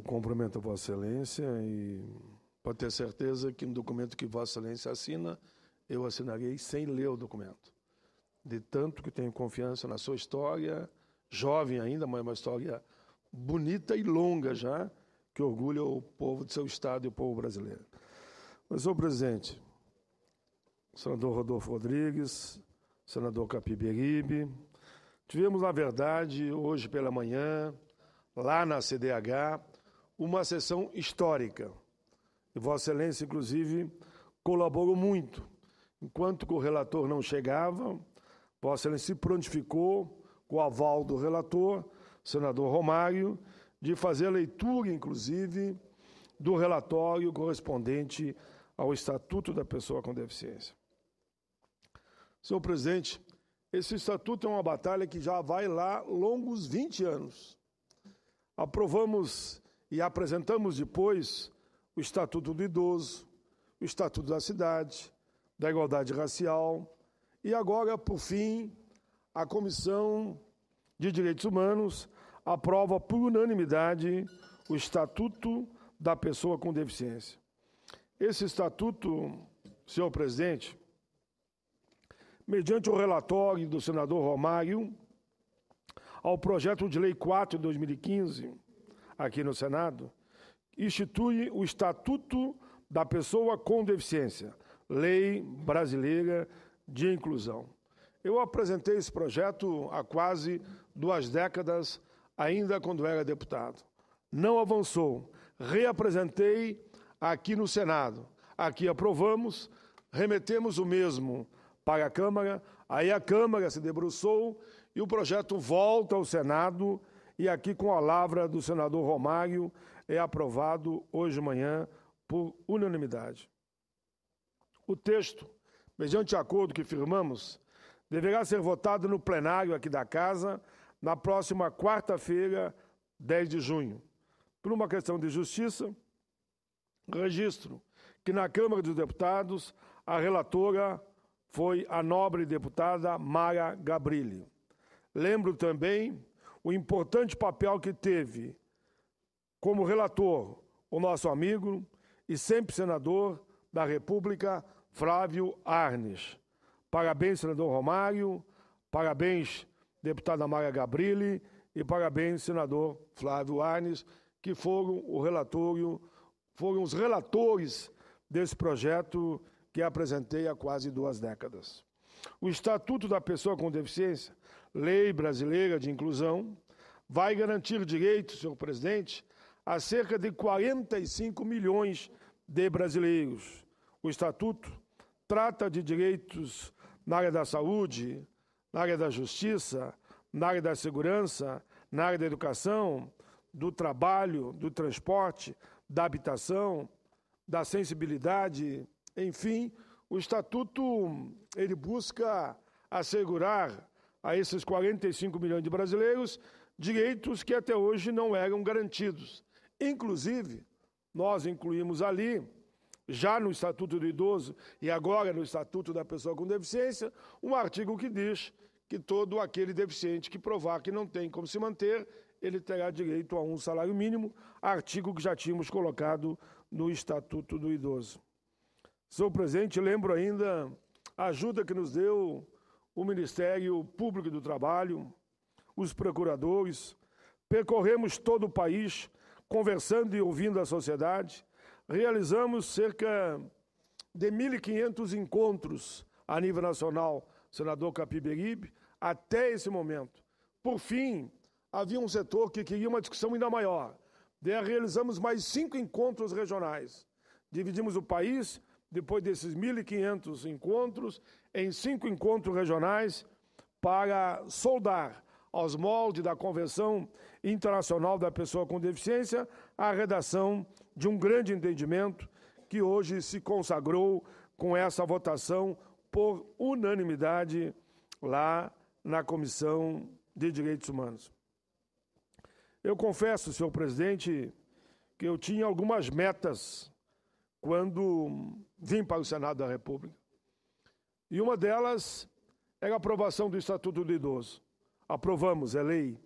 Cumprimento a Vossa Excelência e pode ter certeza que no documento que Vossa Excelência assina, eu assinarei sem ler o documento. De tanto que tenho confiança na sua história, jovem ainda, mas uma história bonita e longa já, que orgulha o povo de seu Estado e o povo brasileiro. Mas, senhor presidente, senador Rodolfo Rodrigues, senador Capiberibe, tivemos, na verdade, hoje pela manhã, lá na CDH, uma sessão histórica. E Vossa Excelência, inclusive, colaborou muito. Enquanto que o relator não chegava, Vossa Excelência se prontificou, com o aval do relator, senador Romário, de fazer a leitura, inclusive, do relatório correspondente ao Estatuto da Pessoa com Deficiência. Senhor presidente, esse Estatuto é uma batalha que já vai lá longos 20 anos. Aprovamos e apresentamos depois o Estatuto do Idoso, o Estatuto da Cidade, da Igualdade Racial e agora, por fim, a Comissão de Direitos Humanos aprova por unanimidade o Estatuto da Pessoa com Deficiência. Esse Estatuto, senhor presidente, mediante o relatório do senador Romário ao projeto de lei 4 de 2015, aqui no Senado, institui o Estatuto da Pessoa com Deficiência, Lei Brasileira de Inclusão. Eu apresentei esse projeto há quase 2 décadas, ainda quando era deputado. Não avançou. Reapresentei aqui no Senado. Aqui aprovamos, remetemos o mesmo para a Câmara, aí a Câmara se debruçou e o projeto volta ao Senado e aqui com a lavra do senador Romário é aprovado hoje de manhã por unanimidade. O texto, mediante acordo que firmamos, deverá ser votado no plenário aqui da Casa na próxima quarta-feira, 10 de junho. Por uma questão de justiça, registro que na Câmara dos Deputados a relatora foi a nobre deputada Mara Gabrilli. Lembro também o importante papel que teve como relator o nosso amigo e sempre senador da República, Flávio Arnes. Parabéns, senador Romário, parabéns, deputada Mara Gabrilli e parabéns, senador Flávio Arnes, que foram os relatores desse projeto que apresentei há quase 2 décadas. O Estatuto da Pessoa com Deficiência, Lei Brasileira de Inclusão, vai garantir direitos, senhor presidente, a cerca de 45 milhões de brasileiros. O Estatuto trata de direitos na área da saúde, na área da justiça, na área da segurança, na área da educação, do trabalho, do transporte, da habitação, da sensibilidade, enfim, o Estatuto ele busca assegurar a esses 45 milhões de brasileiros direitos que até hoje não eram garantidos. Inclusive, nós incluímos ali, já no Estatuto do Idoso e agora no Estatuto da Pessoa com Deficiência, um artigo que diz que todo aquele deficiente que provar que não tem como se manter, ele terá direito a um salário mínimo, artigo que já tínhamos colocado no Estatuto do Idoso. Senhor presidente, lembro ainda a ajuda que nos deu o Ministério Público do Trabalho, os procuradores, percorremos todo o país, conversando e ouvindo a sociedade, realizamos cerca de 1.500 encontros a nível nacional, senador Capiberibe, até esse momento. Por fim, havia um setor que queria uma discussão ainda maior. Daí realizamos mais 5 encontros regionais. Dividimos o país, depois desses 1.500 encontros, em 5 encontros regionais para soldar aos moldes da Convenção Internacional da Pessoa com Deficiência a redação de um grande entendimento que hoje se consagrou com essa votação por unanimidade lá na Comissão de Direitos Humanos. Eu confesso, senhor presidente, que eu tinha algumas metas quando vim para o Senado da República. E uma delas era a aprovação do Estatuto do Idoso. Aprovamos, é lei.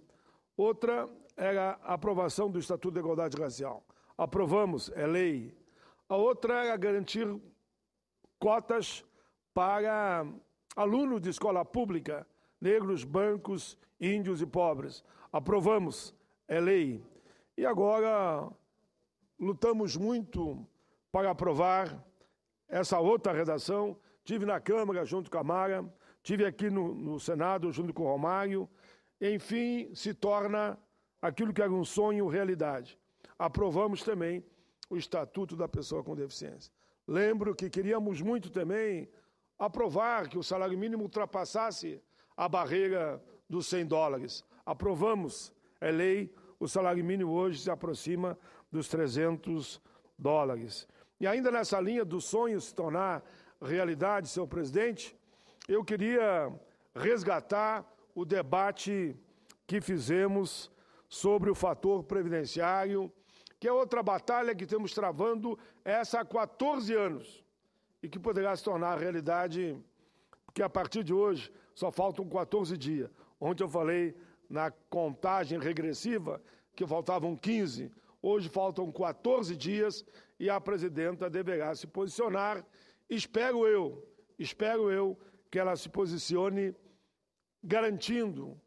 Outra era a aprovação do Estatuto da Igualdade Racial. Aprovamos, é lei. A outra era garantir cotas para alunos de escola pública, negros, brancos, índios e pobres. Aprovamos, é lei. E agora lutamos muito para aprovar essa outra redação. Tive na Câmara junto com a Mara, tive aqui no Senado junto com o Romário. Enfim, se torna aquilo que era um sonho realidade. Aprovamos também o Estatuto da Pessoa com Deficiência. Lembro que queríamos muito também aprovar que o salário mínimo ultrapassasse a barreira dos $100. Aprovamos, é lei, o salário mínimo hoje se aproxima dos $300. E ainda nessa linha do sonho se tornar realidade, senhor presidente, eu queria resgatar o debate que fizemos sobre o fator previdenciário, que é outra batalha que estamos travando essa há 14 anos e que poderá se tornar realidade, porque a partir de hoje só faltam 14 dias. Ontem eu falei na contagem regressiva que faltavam 15, hoje faltam 14 dias e a presidenta deverá se posicionar. Espero eu que ela se posicione garantindo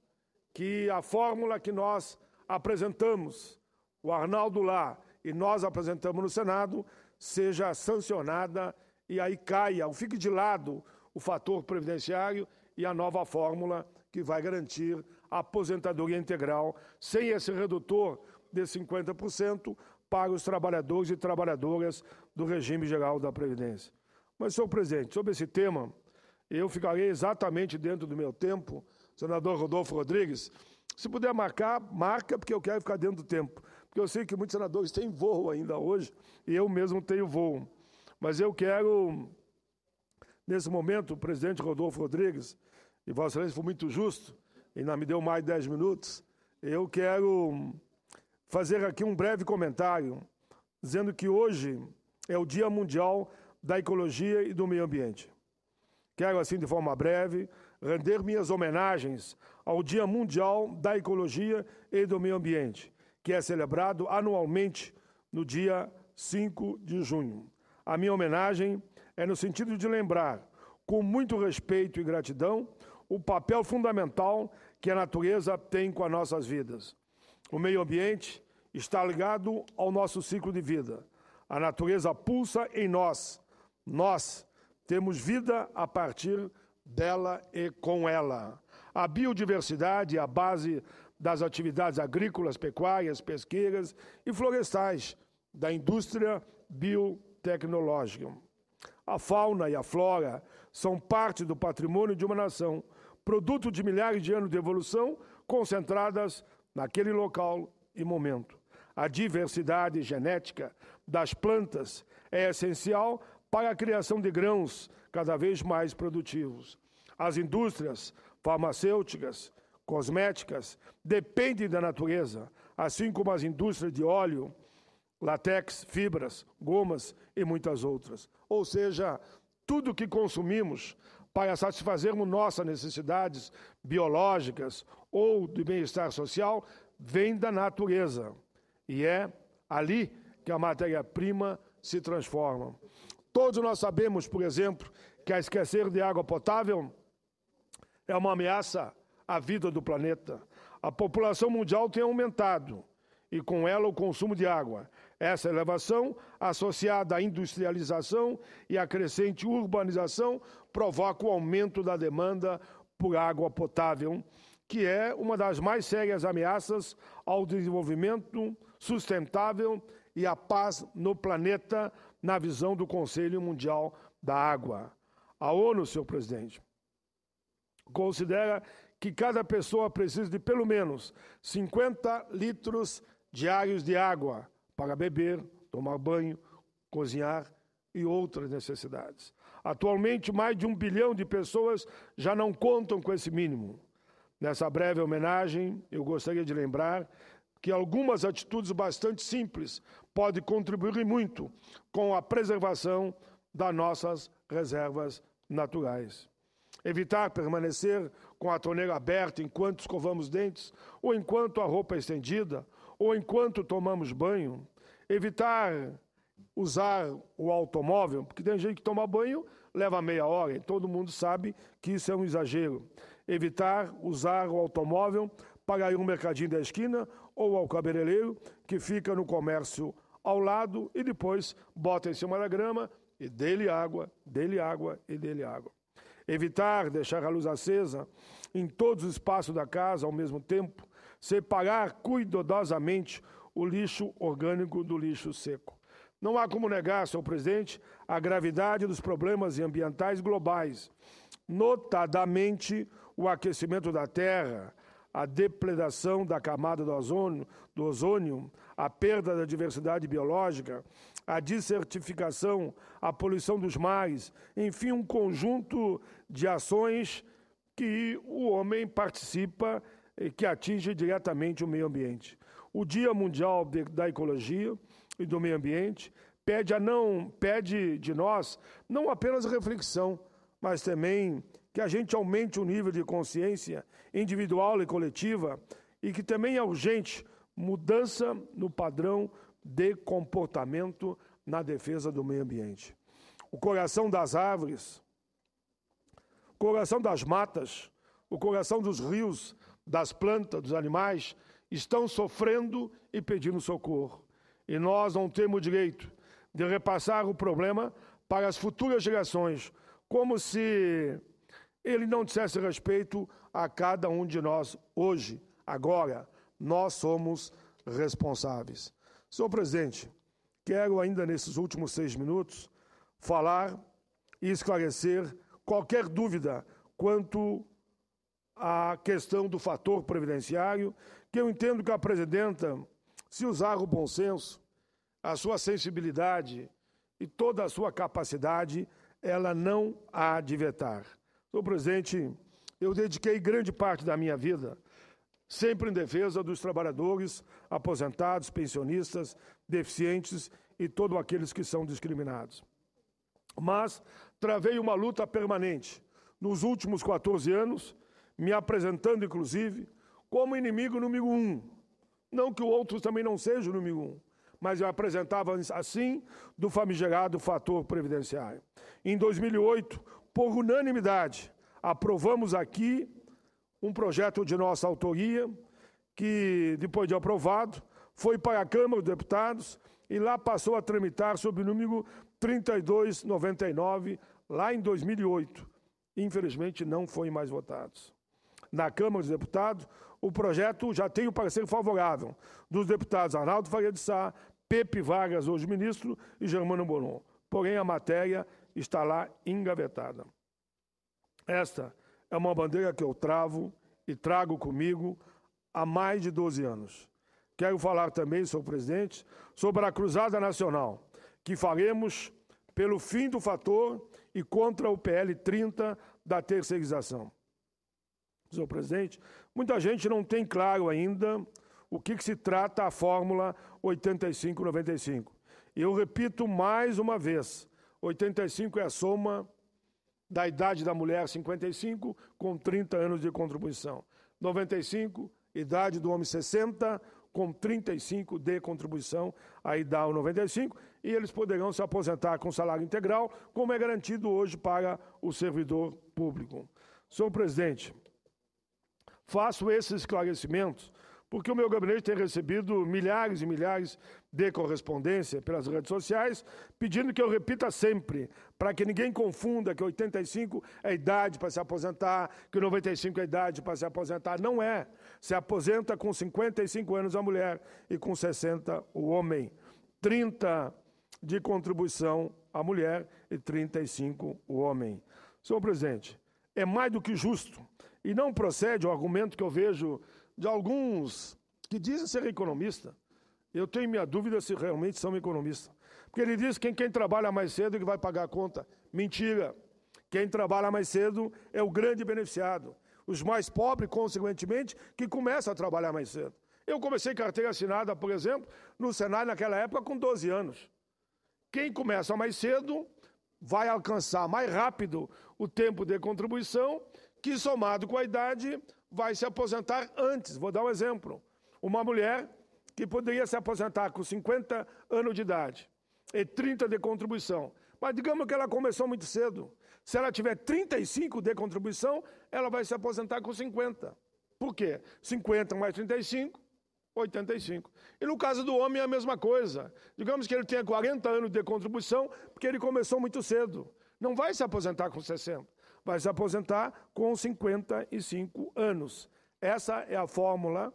que a fórmula que nós apresentamos, o Arnaldo lá, e nós apresentamos no Senado, seja sancionada e aí caia, fique de lado o fator previdenciário e a nova fórmula que vai garantir a aposentadoria integral, sem esse redutor de 50% para os trabalhadores e trabalhadoras do regime geral da Previdência. Mas, senhor presidente, sobre esse tema, eu ficarei exatamente dentro do meu tempo. Senador Rodolfo Rodrigues, se puder marcar, marca, porque eu quero ficar dentro do tempo. Porque eu sei que muitos senadores têm voo ainda hoje, e eu mesmo tenho voo. Mas eu quero, nesse momento, o presidente Rodolfo Rodrigues, e Vossa Excelência foi muito justo, e ainda me deu mais de 10 minutos, eu quero fazer aqui um breve comentário, dizendo que hoje é o Dia Mundial da Ecologia e do Meio Ambiente. Quero, assim, de forma breve, render minhas homenagens ao Dia Mundial da Ecologia e do Meio Ambiente, que é celebrado anualmente no dia 5 de junho. A minha homenagem é no sentido de lembrar, com muito respeito e gratidão, o papel fundamental que a natureza tem com as nossas vidas. O meio ambiente está ligado ao nosso ciclo de vida. A natureza pulsa em nós. Nós temos vida a partir dela e com ela. A biodiversidade é a base das atividades agrícolas, pecuárias, pesqueiras e florestais, da indústria biotecnológica. A fauna e a flora são parte do patrimônio de uma nação, produto de milhares de anos de evolução concentradas naquele local e momento. A diversidade genética das plantas é essencial para a criação de grãos cada vez mais produtivos. As indústrias farmacêuticas, cosméticas, dependem da natureza, assim como as indústrias de óleo, látex, fibras, gomas e muitas outras. Ou seja, tudo que consumimos para satisfazermos nossas necessidades biológicas ou de bem-estar social vem da natureza. E é ali que a matéria-prima se transforma. Todos nós sabemos, por exemplo, que a escassez de água potável é uma ameaça à vida do planeta. A população mundial tem aumentado e com ela o consumo de água. Essa elevação, associada à industrialização e à crescente urbanização, provoca o aumento da demanda por água potável, que é uma das mais sérias ameaças ao desenvolvimento sustentável e à paz no planeta, na visão do Conselho Mundial da Água. A ONU, senhor presidente, considera que cada pessoa precisa de pelo menos 50 litros diários de água para beber, tomar banho, cozinhar e outras necessidades. Atualmente, mais de 1 bilhão de pessoas já não contam com esse mínimo. Nessa breve homenagem, eu gostaria de lembrar que algumas atitudes bastante simples podem contribuir muito com a preservação das nossas reservas naturais. Evitar permanecer com a torneira aberta enquanto escovamos dentes, ou enquanto a roupa é estendida, ou enquanto tomamos banho. Evitar usar o automóvel, porque tem gente que toma banho, leva meia hora, e todo mundo sabe que isso é um exagero. Evitar usar o automóvel para ir ao mercadinho da esquina ou ao cabeleireiro, que fica no comércio ao lado, e depois bota em cima da grama e dê-lhe água, dê-lhe água e dê-lhe água. Evitar deixar a luz acesa em todos os espaços da casa ao mesmo tempo. Separar cuidadosamente o lixo orgânico do lixo seco. Não há como negar, senhor presidente, a gravidade dos problemas ambientais globais, notadamente o aquecimento da Terra, a depredação da camada do ozônio, a perda da diversidade biológica, a desertificação, a poluição dos mares, enfim, um conjunto de ações que o homem participa e que atinge diretamente o meio ambiente. O Dia Mundial da Ecologia e do Meio Ambiente pede de nós não apenas reflexão, mas também que a gente aumente o nível de consciência individual e coletiva e que também é urgente mudança no padrão de comportamento na defesa do meio ambiente. O coração das árvores, o coração das matas, o coração dos rios, das plantas, dos animais, estão sofrendo e pedindo socorro. E nós não temos o direito de repassar o problema para as futuras gerações, como se ele não dissesse respeito a cada um de nós hoje, agora. Nós somos responsáveis. Senhor presidente, quero ainda nesses últimos 6 minutos falar e esclarecer qualquer dúvida quanto à questão do fator previdenciário, que eu entendo que a presidenta, se usar o bom senso, a sua sensibilidade e toda a sua capacidade, ela não há de vetar. Senhor presidente, eu dediquei grande parte da minha vida sempre em defesa dos trabalhadores, aposentados, pensionistas, deficientes e todos aqueles que são discriminados. Mas travei uma luta permanente nos últimos 14 anos, me apresentando, inclusive, como inimigo número 1. Não que o outro também não seja o número 1, mas eu apresentava assim do famigerado fator previdenciário. Em 2008, por unanimidade, aprovamos aqui um projeto de nossa autoria, que, depois de aprovado, foi para a Câmara dos Deputados e lá passou a tramitar sob o número 3299, lá em 2008. Infelizmente, não foi mais votado. Na Câmara dos Deputados, o projeto já tem o parecer favorável dos deputados Arnaldo Faria de Sá, Pepe Vargas, hoje ministro, e Germano Bonon. Porém, a matéria está lá engavetada. Esta é uma bandeira que eu travo e trago comigo há mais de 12 anos. Quero falar também, senhor presidente, sobre a Cruzada Nacional, que faremos pelo fim do fator e contra o PL 30 da terceirização. Senhor presidente, muita gente não tem claro ainda o que se trata a fórmula 85-95. Eu repito mais uma vez, 85 é a soma da idade da mulher, 55, com 30 anos de contribuição. 95, idade do homem, 60, com 35 de contribuição, aí dá o 95, e eles poderão se aposentar com salário integral, como é garantido hoje para o servidor público. Senhor presidente, faço esses esclarecimentos porque o meu gabinete tem recebido milhares e milhares de correspondência pelas redes sociais, pedindo que eu repita sempre, para que ninguém confunda que 85 é a idade para se aposentar, que 95 é a idade para se aposentar. Não é. Se aposenta com 55 anos a mulher e com 60 o homem. 30 de contribuição a mulher e 35 o homem. Senhor presidente, é mais do que justo, e não procede o argumento que eu vejo de alguns que dizem ser economista. Eu tenho minha dúvida se realmente são economistas. Porque ele diz que quem trabalha mais cedo é que vai pagar a conta. Mentira. Quem trabalha mais cedo é o grande beneficiado. Os mais pobres, consequentemente, que começam a trabalhar mais cedo. Eu comecei carteira assinada, por exemplo, no Senai naquela época com 12 anos. Quem começa mais cedo vai alcançar mais rápido o tempo de contribuição, que somado com a idade vai se aposentar antes. Vou dar um exemplo. Uma mulher que poderia se aposentar com 50 anos de idade e 30 de contribuição. Mas digamos que ela começou muito cedo. Se ela tiver 35 de contribuição, ela vai se aposentar com 50. Por quê? 50 mais 35, 85. E no caso do homem é a mesma coisa. Digamos que ele tenha 40 anos de contribuição, porque ele começou muito cedo. Não vai se aposentar com 60, vai se aposentar com 55 anos. Essa é a fórmula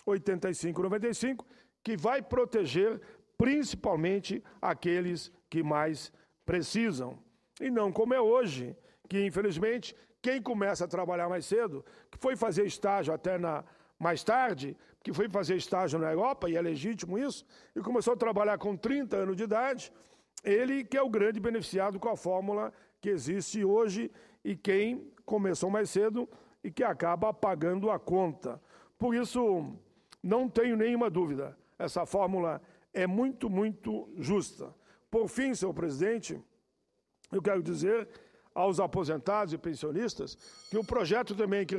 85-95, que vai proteger principalmente aqueles que mais precisam. E não como é hoje, que infelizmente quem começa a trabalhar mais cedo, que foi fazer estágio até mais tarde, que foi fazer estágio na Europa, e é legítimo isso, e começou a trabalhar com 30 anos de idade, ele que é o grande beneficiado com a fórmula que existe hoje, e quem começou mais cedo e que acaba pagando a conta. Por isso, não tenho nenhuma dúvida, essa fórmula é muito, muito justa. Por fim, senhor presidente, eu quero dizer aos aposentados e pensionistas que o projeto também que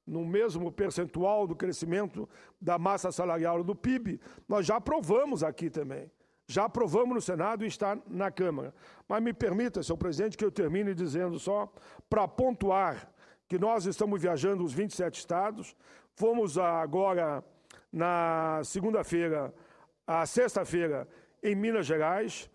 no mesmo percentual do crescimento da massa salarial do PIB, nós já aprovamos aqui também. Já aprovamos no Senado e está na Câmara. Mas me permita, senhor presidente, que eu termine dizendo só, para pontuar que nós estamos viajando os 27 estados, fomos agora na segunda-feira, a sexta-feira, em Minas Gerais.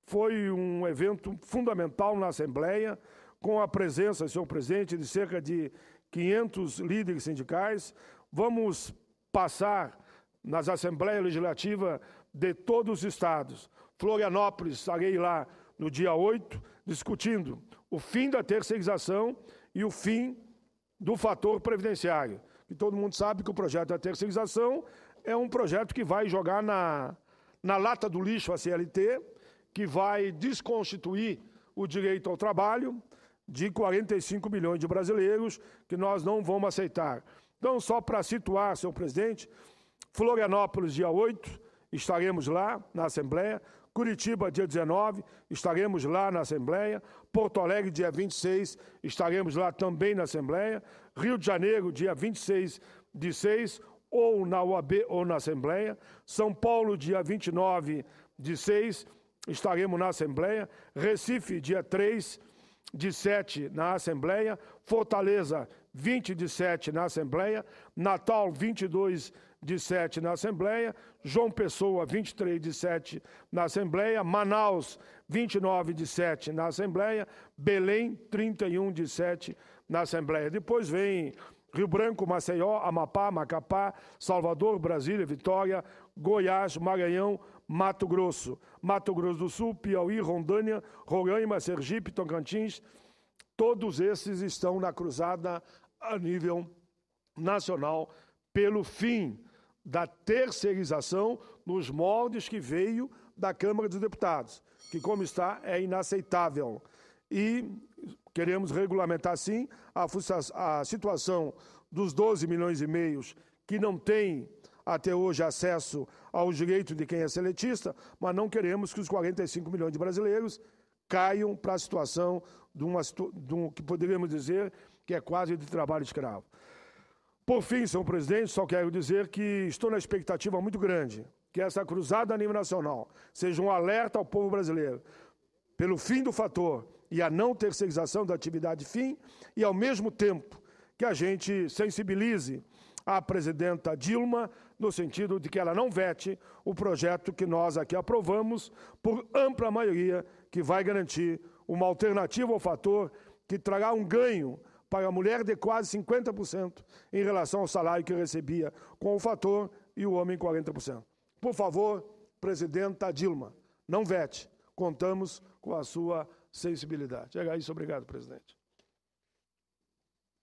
Foi um evento fundamental na Assembleia, com a presença, senhor presidente, de cerca de 500 líderes sindicais. Vamos passar nas Assembleias Legislativas de todos os estados. Florianópolis, estarei lá no dia 8, discutindo o fim da terceirização e o fim do fator previdenciário. E todo mundo sabe que o projeto da terceirização é um projeto que vai jogar na lata do lixo a CLT, que vai desconstituir o direito ao trabalho de 45 milhões de brasileiros, que nós não vamos aceitar. Então, só para situar, senhor presidente, Florianópolis, dia 8, estaremos lá na Assembleia. Curitiba, dia 19, estaremos lá na Assembleia. Porto Alegre, dia 26, estaremos lá também na Assembleia. Rio de Janeiro, dia 26/6, ou na UAB ou na Assembleia. São Paulo, dia 29/6, estaremos na Assembleia. Recife, dia 3/7, na Assembleia. Fortaleza, 20/7, na Assembleia. Natal, 22/7, na Assembleia. João Pessoa, 23/7, na Assembleia. Manaus, 29/7, na Assembleia. Belém, 31/7, na Assembleia. Depois vem Rio Branco, Maceió, Amapá, Macapá, Salvador, Brasília, Vitória, Goiás, Maranhão, Mato Grosso do Sul, Piauí, Rondônia, Roraima, Sergipe, Tocantins. Todos esses estão na cruzada a nível nacional pelo fim da terceirização nos moldes que veio da Câmara dos Deputados, que, como está, é inaceitável. E queremos regulamentar, sim, a situação dos 12 milhões e meio que não têm até hoje acesso ao direito de quem é seletista, mas não queremos que os 45 milhões de brasileiros caiam para a situação de um que poderíamos dizer que é quase de trabalho escravo. Por fim, senhor presidente, só quero dizer que estou na expectativa muito grande que essa cruzada a nível nacional seja um alerta ao povo brasileiro pelo fim do fator e a não terceirização da atividade fim, e, ao mesmo tempo, que a gente sensibilize a presidenta Dilma no sentido de que ela não vete o projeto que nós aqui aprovamos por ampla maioria, que vai garantir uma alternativa ao fator que trará um ganho para a mulher de quase 50% em relação ao salário que recebia com o fator e o homem 40%. Por favor, presidenta Dilma, não vete. Contamos com a sua sensibilidade. É isso, obrigado, presidente.